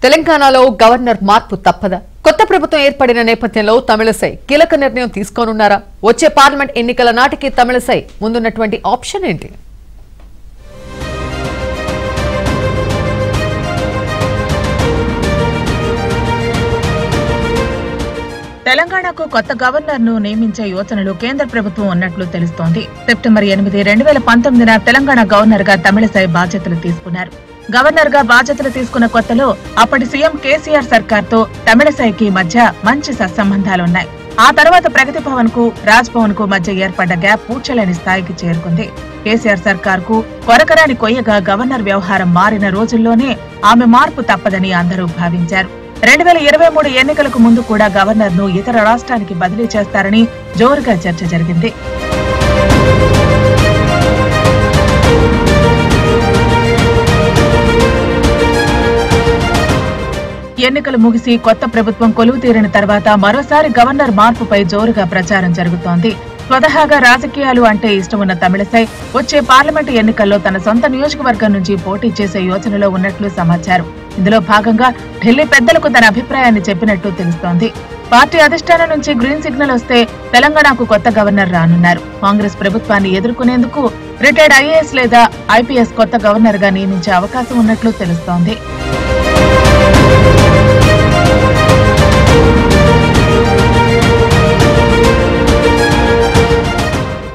తెలంగాణలో గవర్నర్ మార్పు తప్పదా? కొత్త ప్రభుత్వం ఏర్పడిన నేపథ్యంలో తమిళసై కీలక నిర్ణయం తీసుకోనున్నారా? వచ్చే పార్లమెంట్ ఎన్నికల నాటికి తమిళసై ముందున్నటువంటి ఆప్షన్ ఏంటి? తెలంగాణకు కొత్త గవర్నర్ ను నియమించే యోచనలు కేంద్ర ప్రభుత్వం ఉన్నట్లు తెలుస్తోంది. సెప్టెంబర్ 8, 2019 తెలంగాణ గవర్నర్ గా తమిళసై బాధ్యతలు తీసుకున్నారు. గవర్నర్ గా బాధ్యతలు తీసుకున్న కొత్తలో అప్పటి సీఎం కేసీఆర్ సర్కార్ తో తమిళసైకి మధ్య మంచి సత్సంబంధాలున్నాయి. ఆ తర్వాత ప్రగతి భవన్ కు రాజ్ భవన్ కు మధ్య ఏర్పడ్డ గ్యాప్ పూడ్చలేని స్థాయికి చేరుకుంది. కేసీఆర్ సర్కార్ కు కొరకరాని కొయ్యగా గవర్నర్ వ్యవహారం మారిన రోజుల్లోనే ఆమె మార్పు తప్పదని అందరూ భావించారు. 2023 ఎన్నికలకు ముందు కూడా గవర్నర్ ను ఇతర రాష్ట్రానికి బదిలీ చేస్తారని జోరుగా చర్చ జరిగింది. ఎన్నికలు ముగిసి కొత్త ప్రభుత్వం కొలువు తీరిన తర్వాత మరోసారి గవర్నర్ మార్పుపై జోరుగా ప్రచారం జరుగుతోంది. స్వతహాగా రాజకీయాలు అంటే ఇష్టమున్న తమిళసై వచ్చే పార్లమెంటు ఎన్నికల్లో తన సొంత నియోజకవర్గం నుంచి పోటీ చేసే యోచనలో ఉన్నట్లు సమాచారం. ఇందులో భాగంగా ఢిల్లీ పెద్దలకు తన అభిప్రాయాన్ని చెప్పినట్టు తెలుస్తోంది. పార్టీ అధిష్టానం నుంచి గ్రీన్ సిగ్నల్ వస్తే తెలంగాణకు కొత్త గవర్నర్ రానున్నారు. కాంగ్రెస్ ప్రభుత్వాన్ని ఎదుర్కొనేందుకు రిటైర్డ్ ఐఏఎస్ లేదా ఐపీఎస్ కొత్త గవర్నర్ గా నియమించే అవకాశం ఉన్నట్లు తెలుస్తోంది.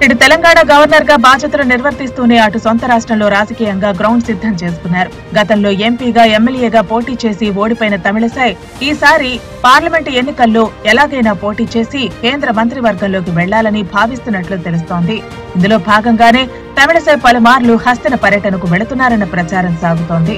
ఇటు తెలంగాణ గవర్నర్ గా బాధ్యతలు నిర్వర్తిస్తూనే అటు సొంత రాష్ట్రంలో రాజకీయంగా గ్రౌండ్ సిద్ధం చేసుకున్నారు. గతంలో ఎంపీగా ఎమ్మెల్యేగా పోటీ చేసి ఓడిపోయిన తమిళసై ఈసారి పార్లమెంటు ఎన్నికల్లో ఎలాగైనా పోటీ చేసి కేంద్ర మంత్రివర్గంలోకి వెళ్లాలని భావిస్తున్నట్లు తెలుస్తోంది. ఇందులో భాగంగానే తమిళసై పలుమార్లు హస్తిన పర్యటనకు వెళుతున్నారన్న ప్రచారం సాగుతోంది.